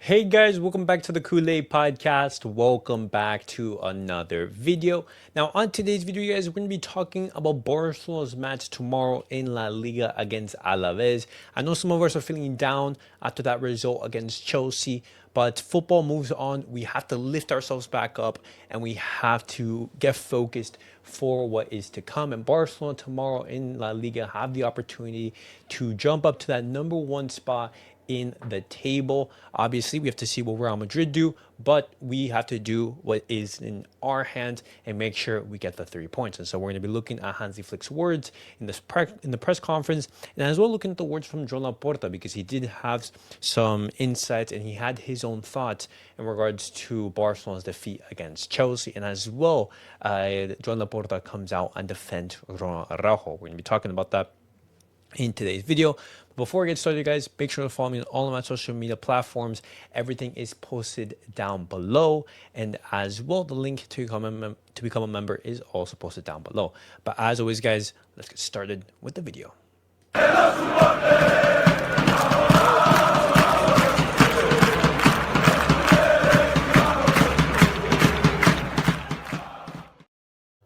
Hey guys, welcome back to the Kool-Aid Podcast. Welcome back to another video. Now, on today's video, you guys, we're going to be talking about Barcelona's match tomorrow in La Liga against Alavés. I know some of us are feeling down after that result against Chelsea, but football moves on. We have to lift ourselves back up and we have to get focused for what is to come. And Barcelona tomorrow in La Liga have the opportunity to jump up to that number one spot in the table. Obviously, we have to see what Real Madrid do, but we have to do what is in our hands and make sure we get the 3 points. And so we're going to be looking at Hansi Flick's words in the press conference, and as well looking at the words from Joan Laporta, because he did have some insights and he had his own thoughts in regards to Barcelona's defeat against Chelsea. And as well, Joan Laporta comes out and defends Araujo. We're going to be talking about that in today's video. Before we get started, guys, make sure to follow me on all of my social media platforms. Everything is posted down below, and as well, the link to become a member is also posted down below. But as always, guys, let's get started with the video.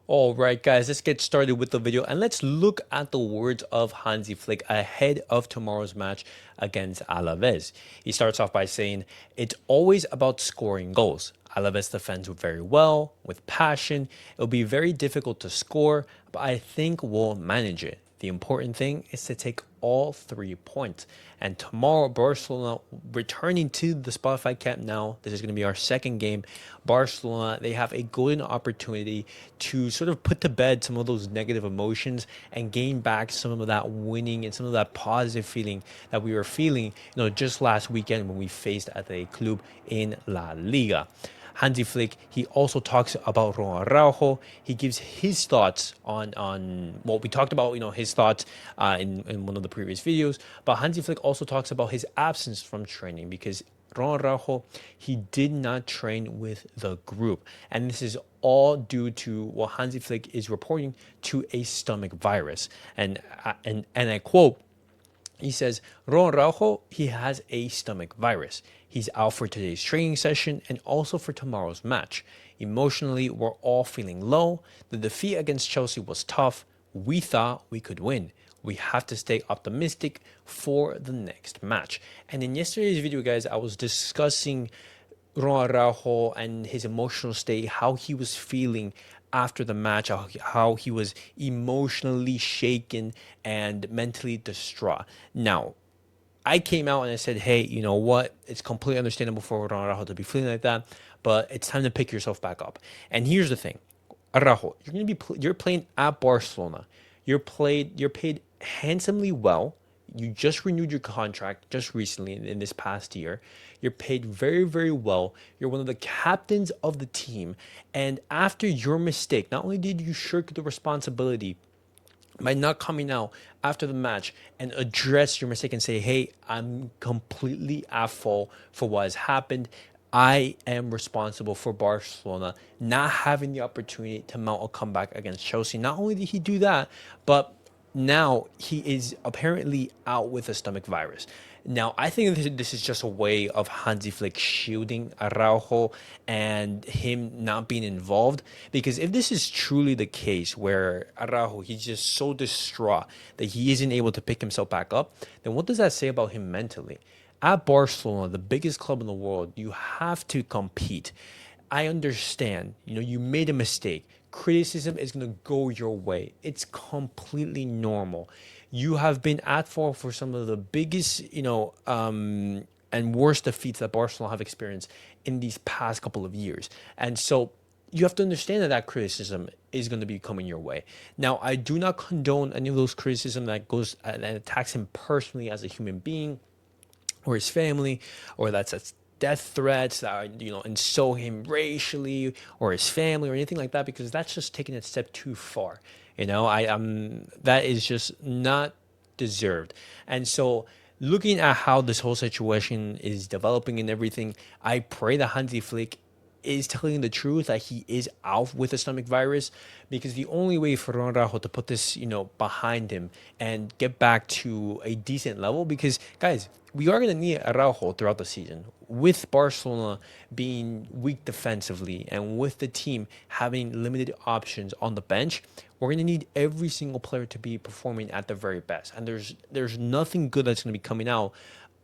All right, guys, let's get started with the video and let's look at the words of Hansi Flick ahead of tomorrow's match against Alavés. He starts off by saying, "It's always about scoring goals. Alavés defends very well, with passion. It'll be very difficult to score, but I think we'll manage it. The important thing is to take all 3 points. And tomorrow, Barcelona returning to the Spotify Camp Nou. This is going to be our second game. Barcelona, they have a golden opportunity to sort of put to bed some of those negative emotions and gain back some of that winning and some of that positive feeling that we were feeling, just last weekend when we faced Athletic Club in La Liga." Hansi Flick, he also talks about Araujo. He gives his thoughts on what we talked about, his thoughts in one of the previous videos. But Hansi Flick also talks about his absence from training because Araujo, he did not train with the group. And this is all due to what Hansi Flick is reporting to a stomach virus. And I quote, he says, Araujo, he has a stomach virus. He's out for today's training session and also for tomorrow's match. Emotionally, we're all feeling low. The defeat against Chelsea was tough. We thought we could win. We have to stay optimistic for the next match. And in yesterday's video, guys, I was discussing Araujo and his emotional state, how he was feeling after the match, how he was emotionally shaken and mentally distraught. Now, I came out and I said, hey, you know what? It's completely understandable for Araujo to be feeling like that, but it's time to pick yourself back up. And here's the thing. Araujo, you're playing at Barcelona. You're paid handsomely well. You just renewed your contract just recently in this past year. You're paid very, very well. You're one of the captains of the team. And after your mistake, not only did you shirk the responsibility by not coming out after the match and address your mistake and say, hey, I'm completely at fault for what has happened. I am responsible for Barcelona not having the opportunity to mount a comeback against Chelsea. Not only did he do that, but now he is apparently out with a stomach virus. Now, I think this is just a way of Hansi Flick shielding Araujo and him not being involved. Because if this is truly the case where Araujo, he's just so distraught that he isn't able to pick himself back up, then what does that say about him mentally? At Barcelona, the biggest club in the world, you have to compete. I understand, you made a mistake. Criticism is going to go your way. It's completely normal. You have been at fault for some of the biggest, and worst defeats that Barcelona have experienced in these past couple of years. And so you have to understand that criticism is going to be coming your way. Now, I do not condone any of those criticism that goes and attacks him personally as a human being or his family, or that's death threats that insult him racially or his family or anything like that, because that's just taking it a step too far. That is just not deserved. And so looking at how this whole situation is developing and everything, I pray that Hansi Flick is telling the truth, that he is out with a stomach virus, because the only way for Araujo to put this, behind him and get back to a decent level, because guys, we are going to need Araujo throughout the season. With Barcelona being weak defensively and with the team having limited options on the bench, we're going to need every single player to be performing at their very best. And there's nothing good that's going to be coming out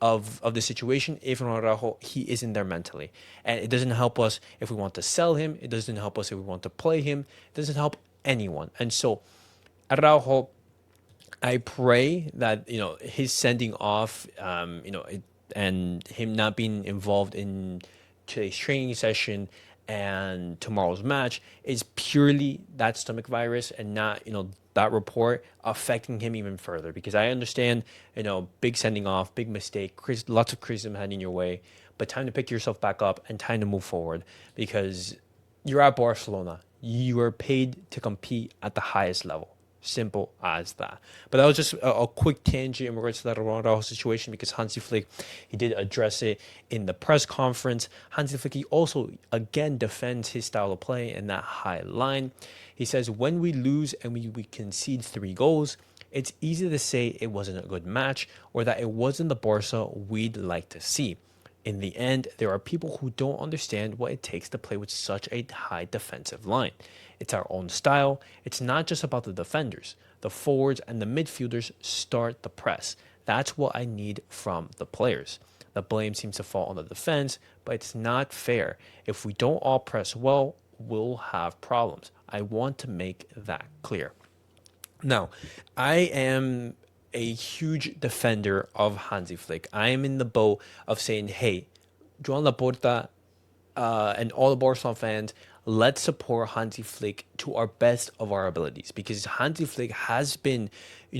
of the situation if Araujo, he isn't there mentally. And it doesn't help us if we want to sell him. It doesn't help us if we want to play him. It doesn't help anyone. And so Araujo, I pray that his sending off, and him not being involved in today's training session and tomorrow's match is purely that stomach virus, and not that report affecting him even further. Because I understand, big sending off, big mistake, lots of criticism heading your way, but time to pick yourself back up and time to move forward, because you're at Barcelona. You are paid to compete at the highest level. Simple as that. But that was just a quick tangent in regards to that Araujo situation, because Hansi Flick, he did address it in the press conference. Hansi Flick, he also again defends his style of play in that high line. He says, when we lose and we concede 3 goals, it's easy to say it wasn't a good match or that it wasn't the Barca we'd like to see. In the end, there are people who don't understand what it takes to play with such a high defensive line. It's our own style. It's not just about the defenders. The forwards and the midfielders start the press. That's what I need from the players. The blame seems to fall on the defense, but it's not fair. If we don't all press well, we'll have problems. I want to make that clear. Now, I am a huge defender of Hansi Flick. I am in the boat of saying, hey, Joan Laporta, and all the Barcelona fans, let's support Hansi Flick to our best of our abilities, because Hansi Flick has been,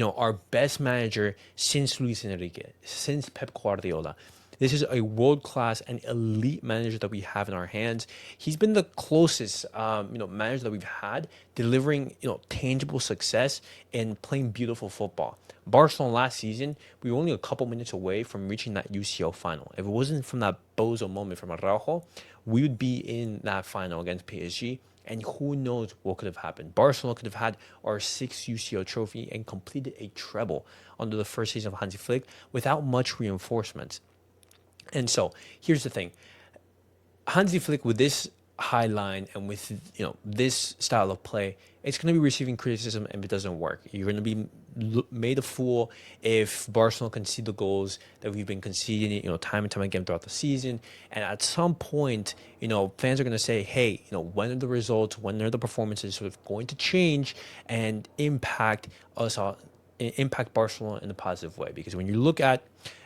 our best manager since Luis Enrique, since Pep Guardiola. This is a world-class and elite manager that we have in our hands. He's been the closest, manager that we've had, delivering, tangible success and playing beautiful football. Barcelona last season, we were only a couple minutes away from reaching that UCL final. If it wasn't from that bozo moment from Araujo, we would be in that final against PSG, and who knows what could have happened. Barcelona could have had our 6th UCL trophy and completed a treble under the first season of Hansi Flick without much reinforcements. And so here's the thing. Hansi Flick, with this high line and with this style of play, it's going to be receiving criticism if it doesn't work. You're going to be made a fool if Barcelona concede the goals that we've been conceding, time and time again throughout the season. And at some point, fans are going to say, hey, when are the results, when are the performances sort of going to change and impact us, impact Barcelona in a positive way? Because when you look at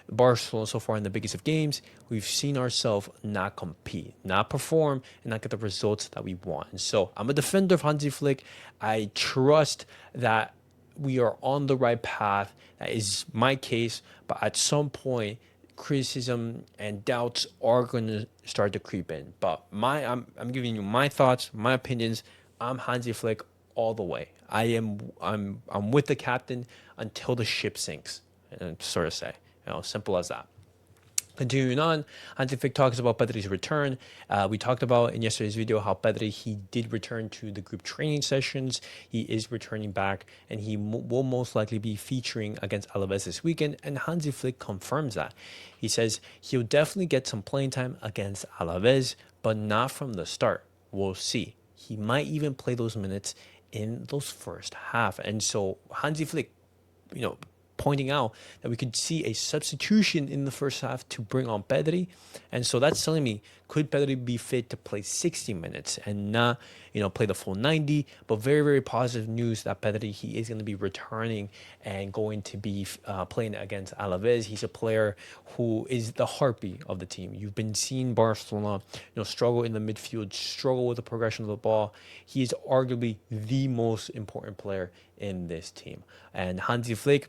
Barcelona so far in the biggest of games, we've seen ourselves not compete, not perform, and not get the results that we want. And so I'm a defender of Hansi Flick. I trust that we are on the right path. That is my case. But at some point, criticism and doubts are going to start to creep in. But I'm giving you my thoughts, my opinions. I'm Hansi Flick all the way. I'm with the captain until the ship sinks, and sort of say. Simple as that. Continuing on, Hansi Flick talks about Pedri's return. We talked about in yesterday's video how Pedri, he did return to the group training sessions. He is returning back, and he will most likely be featuring against Alavés this weekend, and Hansi Flick confirms that. He says he'll definitely get some playing time against Alavés, but not from the start. We'll see. He might even play those minutes in those first half. And so Hansi Flick, pointing out that we could see a substitution in the first half to bring on Pedri. And so that's telling me, could Pedri be fit to play 60 minutes and not, play the full 90? But very, very positive news that Pedri, he is going to be returning and going to be playing against Alavés. He's a player who is the heartbeat of the team. You've been seeing Barcelona, struggle in the midfield, struggle with the progression of the ball. He is arguably the most important player in this team. And Hansi Flick,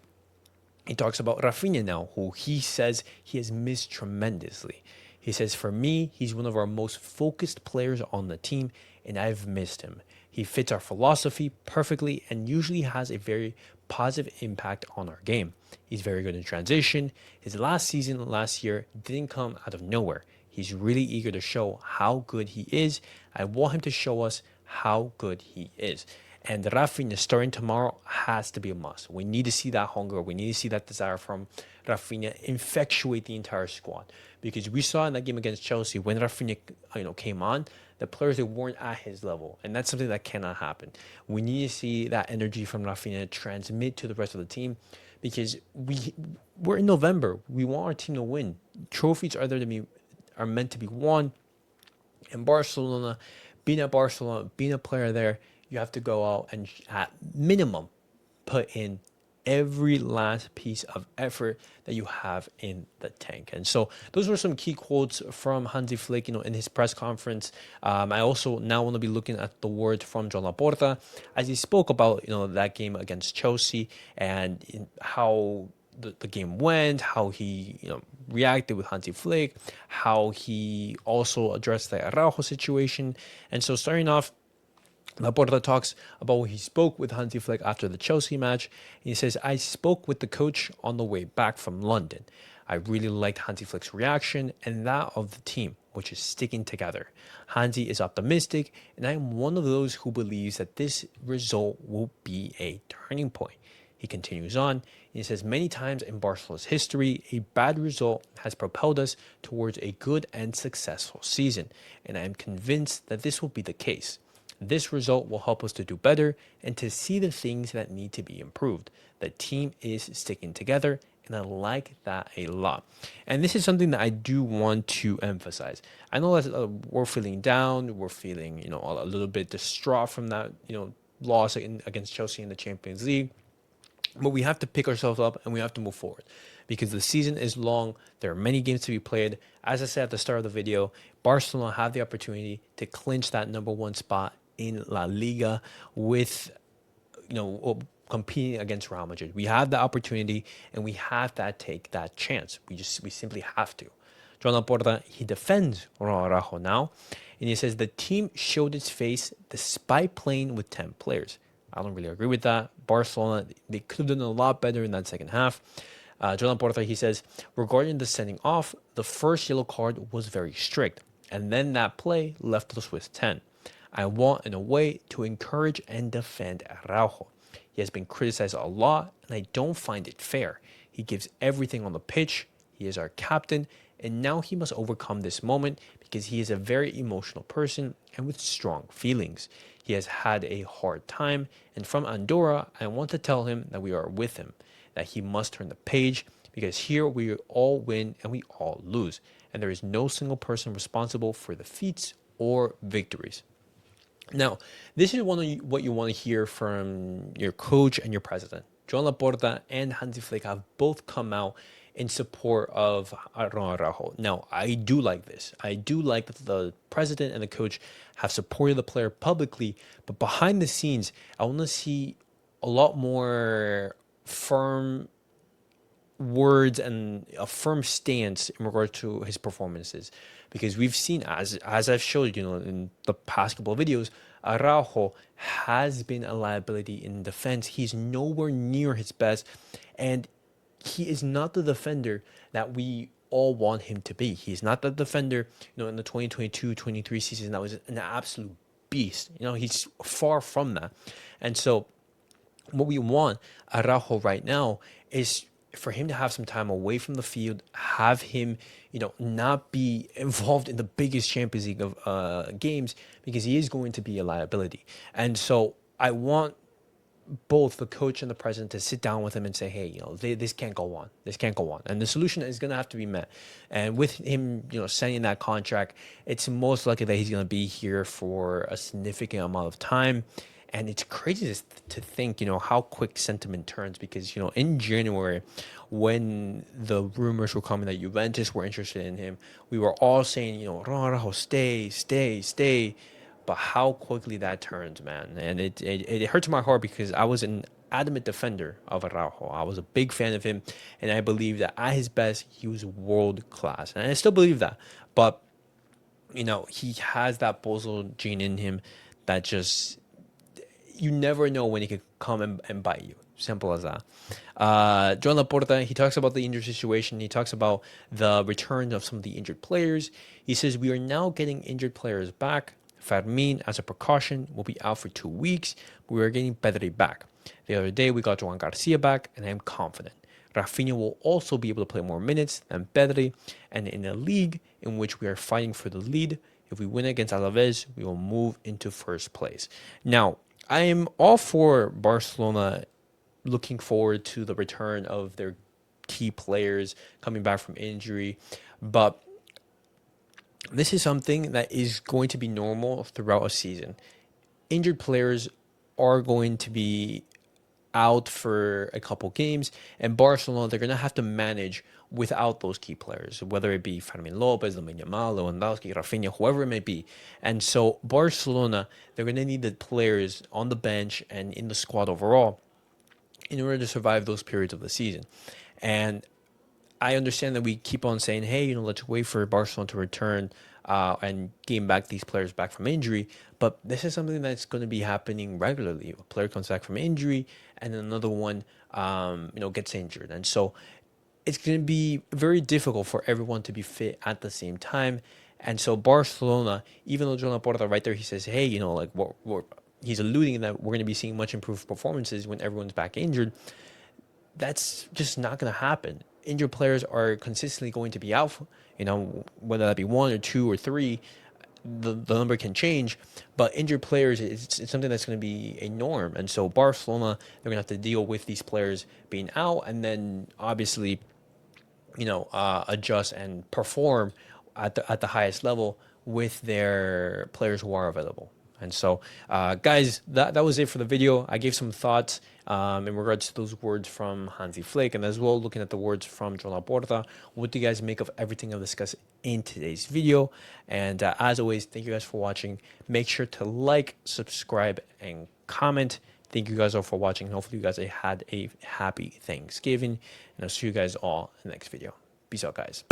he talks about Raphinha now, who he says he has missed tremendously. He says, for me, he's one of our most focused players on the team, and I've missed him. He fits our philosophy perfectly and usually has a very positive impact on our game. He's very good in transition. His last season last year didn't come out of nowhere. He's really eager to show how good he is. I want him to show us how good he is. And Raphinha starting tomorrow has to be a must. We need to see that hunger. We need to see that desire from Raphinha infectuate the entire squad. Because we saw in that game against Chelsea, when Raphinha came on, the players, they weren't at his level. And that's something that cannot happen. We need to see that energy from Raphinha transmit to the rest of the team, because we're in November. We want our team to win. Trophies are meant to be won. In Barcelona, being a player there, you have to go out and at minimum put in every last piece of effort that you have in the tank. And so those were some key quotes from Hansi Flick, in his press conference. I also now want to be looking at the words from Joan Laporta as he spoke about, that game against Chelsea and how the game went, how he reacted with Hansi Flick, how he also addressed the Araujo situation. And so starting off, Laporta talks about what he spoke with Hansi Flick after the Chelsea match. He says, I spoke with the coach on the way back from London. I really liked Hansi Flick's reaction and that of the team, which is sticking together. Hansi is optimistic, and I am one of those who believes that this result will be a turning point. He continues on. He says, many times in Barcelona's history, a bad result has propelled us towards a good and successful season, and I am convinced that this will be the case. This result will help us to do better and to see the things that need to be improved. The team is sticking together, and I like that a lot. And this is something that I do want to emphasize. I know that we're feeling down, we're feeling, a little bit distraught from that, loss against Chelsea in the Champions League. But we have to pick ourselves up and we have to move forward, because the season is long. There are many games to be played. As I said at the start of the video, Barcelona have the opportunity to clinch that number one spot in La Liga with, competing against Real Madrid. We have the opportunity and we have to take that chance. We simply have to. Joan Laporta, he defends Araujo now, and he says the team showed its face despite playing with 10 players. I don't really agree with that. Barcelona, they could have done a lot better in that second half. Joan Laporta, he says, regarding the sending off, the first yellow card was very strict, and then that play left us with 10. I want, in a way, to encourage and defend Araujo. He has been criticized a lot, and I don't find it fair. He gives everything on the pitch. He is our captain, and now he must overcome this moment because he is a very emotional person and with strong feelings. He has had a hard time, and from Andorra, I want to tell him that we are with him, that he must turn the page, because here we all win and we all lose, and there is no single person responsible for defeats or victories. Now, this is what you want to hear from your coach and your president. Joan Laporta and Hansi Flick have both come out in support of Araujo. Now, I do like this. I do like that the president and the coach have supported the player publicly, but behind the scenes, I want to see a lot more firm words and a firm stance in regard to his performances, because we've seen, as I've showed in the past couple of videos, Araujo has been a liability in defense. He's nowhere near his best, and he is not the defender that we all want him to be. He's not the defender, in the 2022-23 season that was an absolute beast. He's far from that. And so what we want Araujo right now is for him to have some time away from the field, have him, not be involved in the biggest Champions League of games, because he is going to be a liability. And so I want both the coach and the president to sit down with him and say, hey, this can't go on. This can't go on. And the solution is going to have to be met. And with him, signing that contract, it's most likely that he's going to be here for a significant amount of time. And it's crazy to think, how quick sentiment turns, because, in January, when the rumors were coming that Juventus were interested in him, we were all saying, Araujo, stay. But how quickly that turns, man. And it hurts my heart, because I was an adamant defender of Araujo. I was a big fan of him, and I believe that at his best, he was world class. And I still believe that. But, he has that Bozo gene in him that just, you never know when he could come and bite you. Simple as that. Joan Laporta, he talks about the injury situation. He talks about the return of some of the injured players. He says, we are now getting injured players back. Fermin, as a precaution, will be out for 2 weeks. We are getting Pedri back. The other day, we got Joan Garcia back, and I am confident. Raphinha will also be able to play more minutes than Pedri, and in a league in which we are fighting for the lead, if we win against Alavés, we will move into first place. Now, I am all for Barcelona looking forward to the return of their key players coming back from injury, but this is something that is going to be normal throughout a season. Injured players are going to be out for a couple games, and Barcelona, they're going to have to manage without those key players, whether it be Fermin Lopez, Lamine Yamal, Lewandowski, Raphinha, whoever it may be. And so Barcelona, they're going to need the players on the bench and in the squad overall in order to survive those periods of the season. And I understand that we keep on saying, hey, let's wait for Barcelona to return and gain back these players back from injury. But this is something that's going to be happening regularly. A player comes back from injury, and then another one, gets injured. And so it's going to be very difficult for everyone to be fit at the same time. And so Barcelona, even though Joan Laporta right there, he says, hey, he's alluding that we're going to be seeing much improved performances when everyone's back injured. That's just not going to happen. Injured players are consistently going to be out, whether that be 1 or 2 or 3, the number can change, but injured players, it's something that's going to be a norm. And so Barcelona, they're going to have to deal with these players being out, and then obviously, adjust and perform at the highest level with their players who are available. And so, guys, that was it for the video. I gave some thoughts in regards to those words from Hansi Flick, and as well looking at the words from Joan Laporta. What do you guys make of everything I've discussed in today's video? And as always, thank you guys for watching. Make sure to like, subscribe, and comment. Thank you guys all for watching. Hopefully you guys had a happy Thanksgiving, and I'll see you guys all in the next video. Peace out, guys.